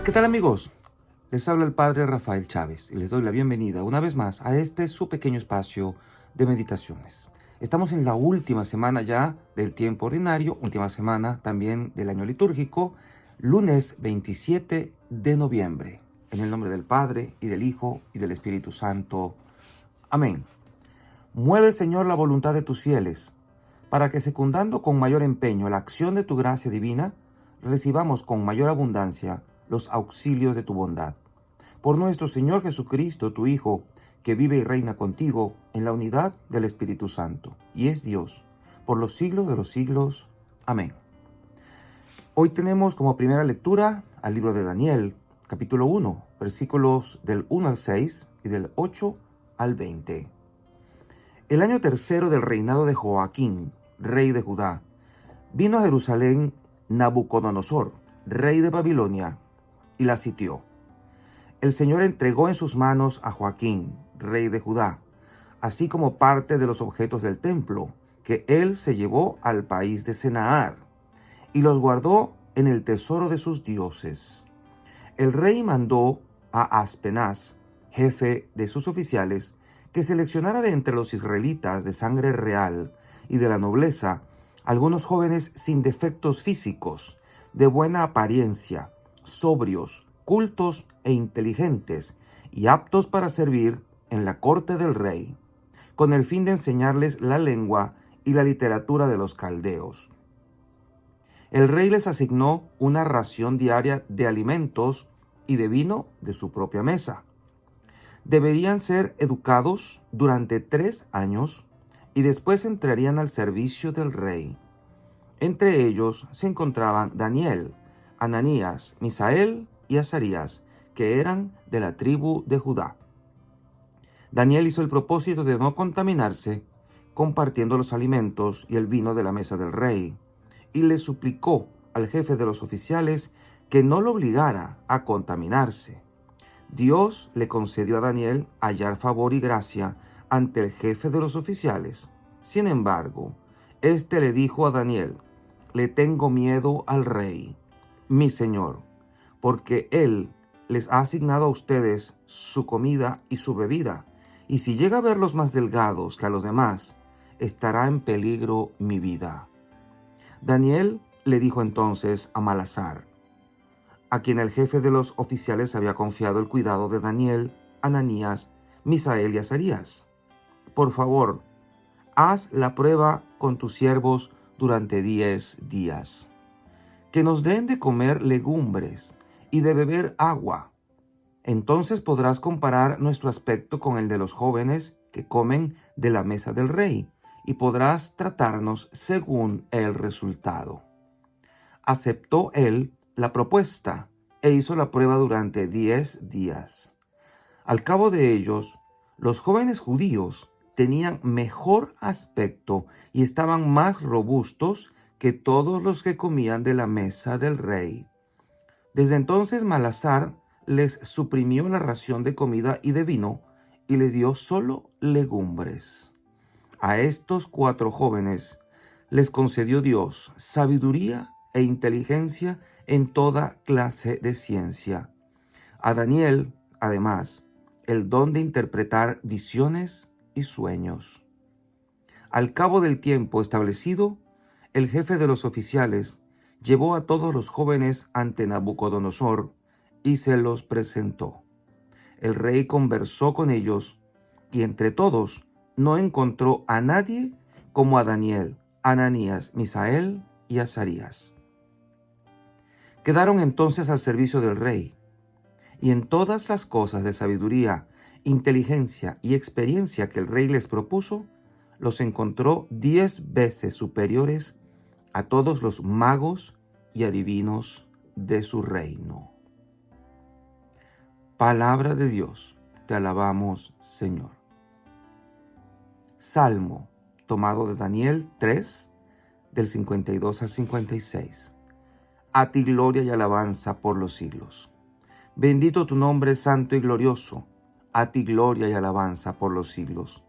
¿Qué tal, amigos? Les habla el Padre Rafael Chávez y les doy la bienvenida una vez más a este su pequeño espacio de meditaciones. Estamos en la última semana ya del tiempo ordinario, última semana también del año litúrgico, lunes 27 de noviembre. En el nombre del Padre, y del Hijo, y del Espíritu Santo. Amén. Mueve, Señor, la voluntad de tus fieles, para que, secundando con mayor empeño la acción de tu gracia divina, recibamos con mayor abundancia los auxilios de tu bondad. Por nuestro Señor Jesucristo, tu Hijo, que vive y reina contigo en la unidad del Espíritu Santo, y es Dios, por los siglos de los siglos. Amén. Hoy tenemos como primera lectura al libro de Daniel, capítulo 1, versículos del 1 al 6 y del 8 al 20. El año tercero del reinado de Joaquín, rey de Judá, vino a Jerusalén Nabucodonosor, rey de Babilonia, y la sitió. El Señor entregó en sus manos a Joaquín, rey de Judá, así como parte de los objetos del templo, que él se llevó al país de Senaar, y los guardó en el tesoro de sus dioses. El rey mandó a Aspenaz, jefe de sus oficiales, que seleccionara de entre los israelitas de sangre real y de la nobleza algunos jóvenes sin defectos físicos, de buena apariencia, sobrios, cultos e inteligentes, y aptos para servir en la corte del rey, con el fin de enseñarles la lengua y la literatura de los caldeos. El rey les asignó una ración diaria de alimentos y de vino de su propia mesa. Deberían ser educados durante 3 años y después entrarían al servicio del rey. Entre ellos se encontraban Daniel, Ananías, Misael y Azarías, que eran de la tribu de Judá. Daniel hizo el propósito de no contaminarse compartiendo los alimentos y el vino de la mesa del rey, y le suplicó al jefe de los oficiales que no lo obligara a contaminarse. Dios le concedió a Daniel hallar favor y gracia ante el jefe de los oficiales. Sin embargo, éste le dijo a Daniel: «Le tengo miedo al rey, mi señor, porque él les ha asignado a ustedes su comida y su bebida, y si llega a verlos más delgados que a los demás, estará en peligro mi vida». Daniel le dijo entonces a Malazar, a quien el jefe de los oficiales había confiado el cuidado de Daniel, Ananías, Misael y Azarías: «Por favor, haz la prueba con tus siervos durante 10 días. Que nos den de comer legumbres y de beber agua. Entonces podrás comparar nuestro aspecto con el de los jóvenes que comen de la mesa del rey, y podrás tratarnos según el resultado». Aceptó él la propuesta e hizo la prueba durante 10 días. Al cabo de ellos, los jóvenes judíos tenían mejor aspecto y estaban más robustos que todos los que comían de la mesa del rey. Desde entonces Malazar les suprimió la ración de comida y de vino y les dio solo legumbres. A estos 4 jóvenes les concedió Dios sabiduría e inteligencia en toda clase de ciencia. A Daniel, además, el don de interpretar visiones y sueños. Al cabo del tiempo establecido, el jefe de los oficiales llevó a todos los jóvenes ante Nabucodonosor y se los presentó. El rey conversó con ellos y entre todos no encontró a nadie como a Daniel, Ananías, Misael y Azarías. Quedaron entonces al servicio del rey, y en todas las cosas de sabiduría, inteligencia y experiencia que el rey les propuso, los encontró 10 veces superiores a todos los magos y adivinos de su reino. Palabra de Dios, te alabamos, Señor. Salmo tomado de Daniel 3, del 52 al 56. A ti gloria y alabanza por los siglos. Bendito tu nombre santo y glorioso. A ti gloria y alabanza por los siglos.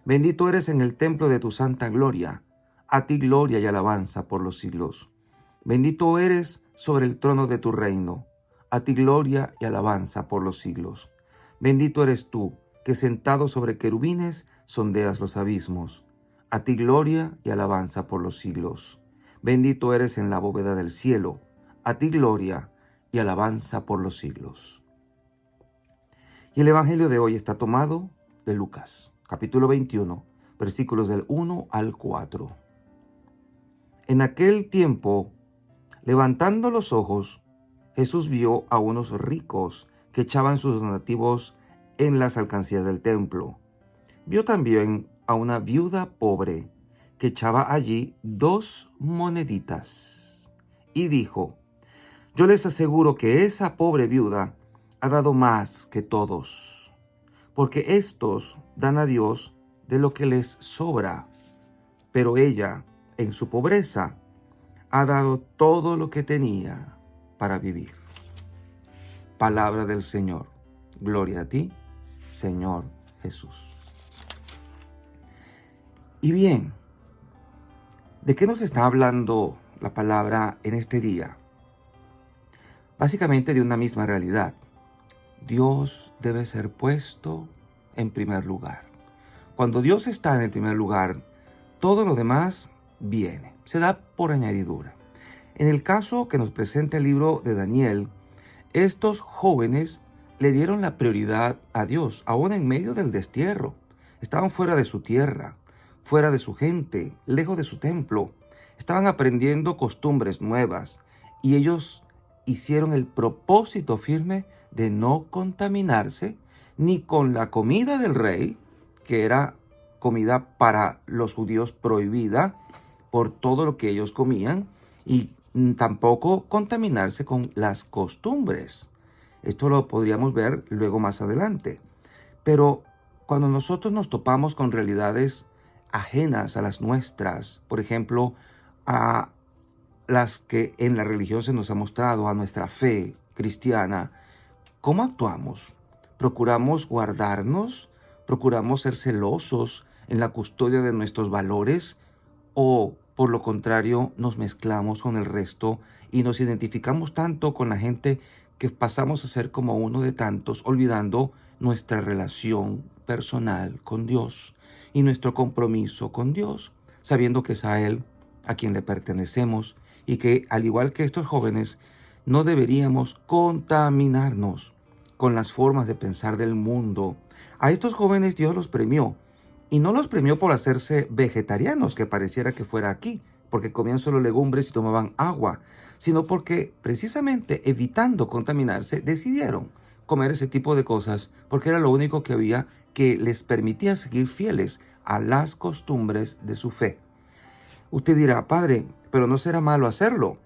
Bendito eres en el templo de tu santa gloria. A ti gloria y alabanza por los siglos. Bendito eres sobre el trono de tu reino. A ti gloria y alabanza por los siglos. Bendito eres tú, que sentado sobre querubines sondeas los abismos. A ti gloria y alabanza por los siglos. Bendito eres en la bóveda del cielo. A ti gloria y alabanza por los siglos. Y el Evangelio de hoy está tomado de Lucas, capítulo 21, versículos del 1 al 4. En aquel tiempo, levantando los ojos, Jesús vio a unos ricos que echaban sus donativos en las alcancías del templo. Vio también a una viuda pobre que echaba allí 2 moneditas. Y dijo: Yo les aseguro que esa pobre viuda ha dado más que todos, porque éstos dan a Dios de lo que les sobra, pero ella, en su pobreza, ha dado todo lo que tenía para vivir. Palabra del Señor. Gloria a ti, Señor Jesús. Y bien, ¿de qué nos está hablando la palabra en este día? Básicamente de una misma realidad. Dios debe ser puesto en primer lugar. Cuando Dios está en el primer lugar, todo lo demás viene, se da por añadidura. En el caso que nos presenta el libro de Daniel, estos jóvenes le dieron la prioridad a Dios, aún en medio del destierro. Estaban fuera de su tierra, fuera de su gente, lejos de su templo. Estaban aprendiendo costumbres nuevas y ellos hicieron el propósito firme de no contaminarse ni con la comida del rey, que era comida para los judíos prohibida por todo lo que ellos comían, y tampoco contaminarse con las costumbres. Esto lo podríamos ver luego más adelante. Pero cuando nosotros nos topamos con realidades ajenas a las nuestras, por ejemplo, a las que en la religión se nos ha mostrado, a nuestra fe cristiana, ¿cómo actuamos? ¿Procuramos guardarnos? ¿Procuramos ser celosos en la custodia de nuestros valores? ¿O, por lo contrario, nos mezclamos con el resto y nos identificamos tanto con la gente que pasamos a ser como uno de tantos, olvidando nuestra relación personal con Dios y nuestro compromiso con Dios, sabiendo que es a Él a quien le pertenecemos y que, al igual que estos jóvenes, no deberíamos contaminarnos con las formas de pensar del mundo? A estos jóvenes Dios los premió, y no los premió por hacerse vegetarianos, que pareciera que fuera aquí, porque comían solo legumbres y tomaban agua, sino porque, precisamente evitando contaminarse, decidieron comer ese tipo de cosas porque era lo único que había que les permitía seguir fieles a las costumbres de su fe. Usted dirá: Padre, pero no será malo hacerlo.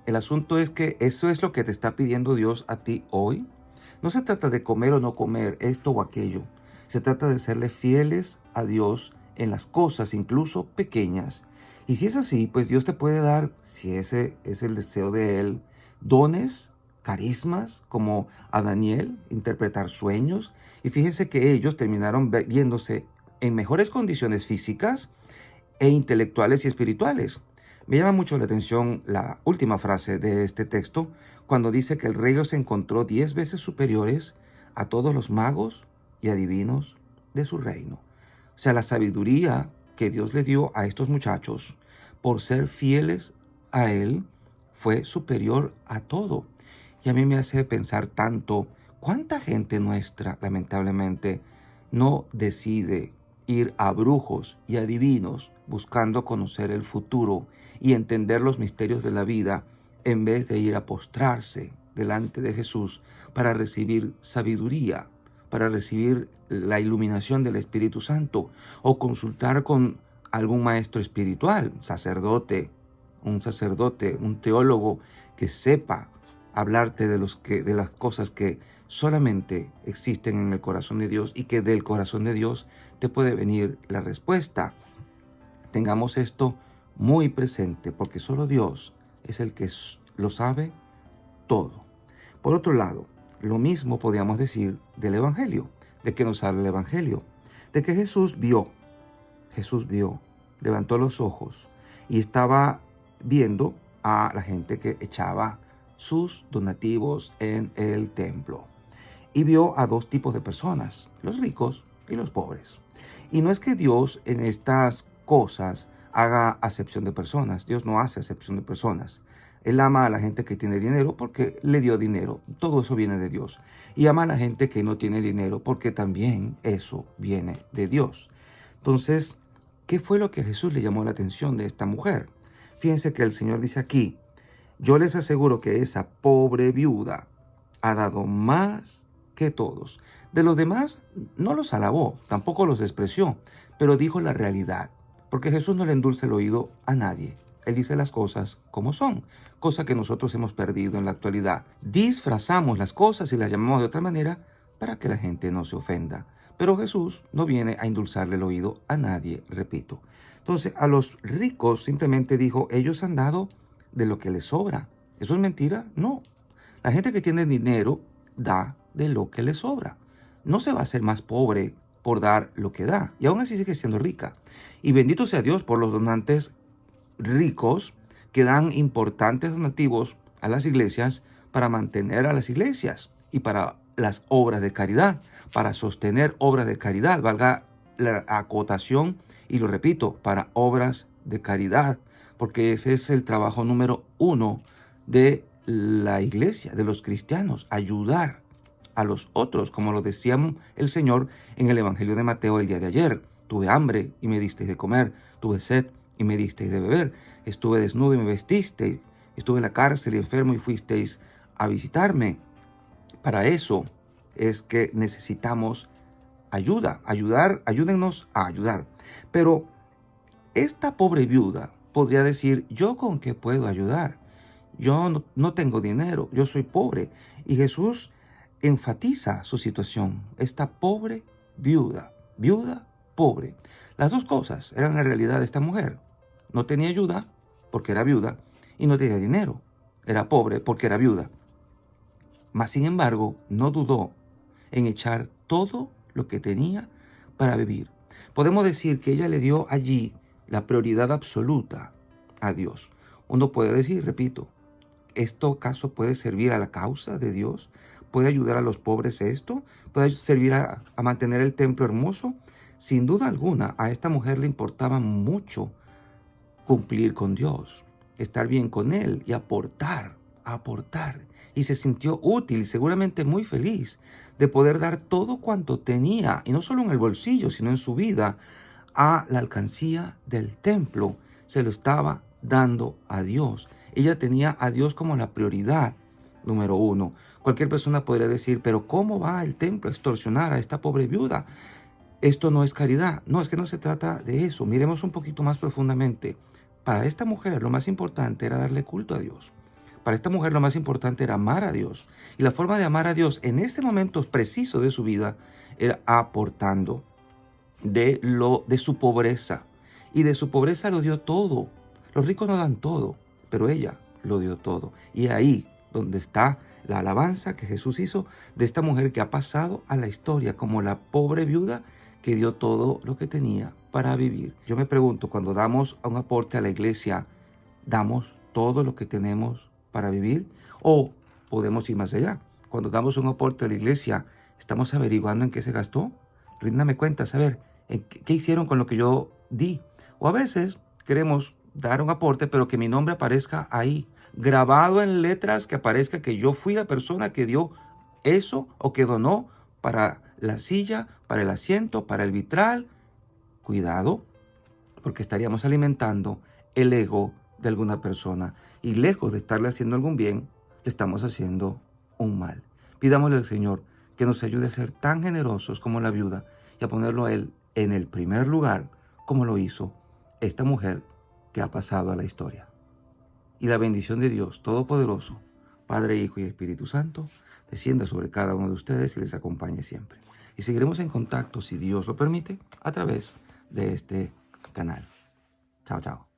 El asunto es que eso es lo que te está pidiendo Dios a ti hoy. No se trata de comer o no comer esto o aquello. Se trata de serle fieles a Dios en las cosas, incluso pequeñas. Y si es así, pues Dios te puede dar, si ese es el deseo de Él, dones, carismas, como a Daniel, interpretar sueños. Y fíjense que ellos terminaron viéndose en mejores condiciones físicas e intelectuales y espirituales. Me llama mucho la atención la última frase de este texto, cuando dice que el rey los encontró 10 veces superiores a todos los magos y adivinos de su reino. O sea, la sabiduría que Dios le dio a estos muchachos por ser fieles a Él fue superior a todo. Y a mí me hace pensar tanto, ¿cuánta gente nuestra, lamentablemente, no decide ir a brujos y adivinos buscando conocer el futuro y entender los misterios de la vida, en vez de ir a postrarse delante de Jesús para recibir sabiduría, para recibir la iluminación del Espíritu Santo, o consultar con algún maestro espiritual, un sacerdote, un teólogo que sepa hablarte de las cosas que solamente existen en el corazón de Dios, y que del corazón de Dios te puede venir la respuesta. Tengamos esto muy presente, porque solo Dios es el que lo sabe todo. Por otro lado, lo mismo podríamos decir del Evangelio. ¿De qué nos habla el Evangelio? De que Jesús vio, levantó los ojos y estaba viendo a la gente que echaba sus donativos en el templo. Y vio a dos tipos de personas, los ricos y los pobres. Y no es que Dios en estas cosas haga acepción de personas. Dios no hace acepción de personas. Él ama a la gente que tiene dinero porque le dio dinero. Todo eso viene de Dios. Y ama a la gente que no tiene dinero porque también eso viene de Dios. Entonces, ¿qué fue lo que a Jesús le llamó la atención de esta mujer? Fíjense que el Señor dice aquí, yo les aseguro que esa pobre viuda ha dado más que todos. De los demás no los alabó, tampoco los despreció, pero dijo la realidad, porque Jesús no le endulza el oído a nadie. Él dice las cosas como son, cosa que nosotros hemos perdido en la actualidad. Disfrazamos las cosas y las llamamos de otra manera para que la gente no se ofenda. Pero Jesús no viene a endulzarle el oído a nadie, repito. Entonces, a los ricos simplemente dijo, ellos han dado de lo que les sobra. ¿Eso es mentira? No. La gente que tiene dinero da de lo que le sobra. No se va a hacer más pobre por dar lo que da. Y aún así sigue siendo rica. Y bendito sea Dios por los donantes ricos que dan importantes donativos a las iglesias para mantener a las iglesias y para las obras de caridad, para sostener obras de caridad, valga la acotación y lo repito, para obras de caridad, porque ese es el trabajo número 1 de la iglesia, de los cristianos, ayudar a los otros, como lo decía el Señor en el Evangelio de Mateo el día de ayer. Tuve hambre y me disteis de comer, tuve sed y me disteis de beber, estuve desnudo y me vestisteis, estuve en la cárcel y enfermo y fuisteis a visitarme. Para eso es que necesitamos ayúdennos a ayudar. Pero esta pobre viuda podría decir, ¿yo con qué puedo ayudar? Yo no tengo dinero, yo soy pobre. Y Jesús enfatiza su situación, esta pobre viuda, pobre. Las dos cosas eran la realidad de esta mujer. No tenía ayuda porque era viuda y no tenía dinero. Era pobre porque era viuda. Mas, sin embargo, no dudó en echar todo lo que tenía para vivir. Podemos decir que ella le dio allí la prioridad absoluta a Dios. Uno puede decir, repito, ¿esto acaso puede servir a la causa de Dios? ¿Puede ayudar a los pobres esto? ¿Puede servir a mantener el templo hermoso? Sin duda alguna, a esta mujer le importaba mucho cumplir con Dios, estar bien con Él y aportar. Y se sintió útil y seguramente muy feliz de poder dar todo cuanto tenía, y no solo en el bolsillo, sino en su vida, a la alcancía del templo. Se lo estaba dando a Dios. Ella tenía a Dios como la prioridad número 1. Cualquier persona podría decir, pero ¿cómo va el templo a extorsionar a esta pobre viuda? Esto no es caridad. No, es que no se trata de eso. Miremos un poquito más profundamente. Para esta mujer lo más importante era darle culto a Dios. Para esta mujer lo más importante era amar a Dios. Y la forma de amar a Dios en este momento preciso de su vida era aportando de su pobreza. Y de su pobreza lo dio todo. Los ricos no dan todo, pero ella lo dio todo. Y ahí donde está la alabanza que Jesús hizo de esta mujer que ha pasado a la historia como la pobre viuda que dio todo lo que tenía para vivir. Yo me pregunto, cuando damos un aporte a la iglesia, ¿damos todo lo que tenemos para vivir? ¿O podemos ir más allá? Cuando damos un aporte a la iglesia, ¿estamos averiguando en qué se gastó? Ríndame cuentas, a ver, ¿qué hicieron con lo que yo di? O a veces queremos dar un aporte, pero que mi nombre aparezca ahí, grabado en letras, que aparezca que yo fui la persona que dio eso o que donó para la silla, para el asiento, para el vitral. Cuidado, porque estaríamos alimentando el ego de alguna persona y lejos de estarle haciendo algún bien, le estamos haciendo un mal. Pidámosle al Señor que nos ayude a ser tan generosos como la viuda y a ponerlo a Él en el primer lugar, como lo hizo esta mujer que ha pasado a la historia. Y la bendición de Dios Todopoderoso, Padre, Hijo y Espíritu Santo, descienda sobre cada uno de ustedes y les acompañe siempre. Y seguiremos en contacto, si Dios lo permite, a través de este canal. Chao, chao.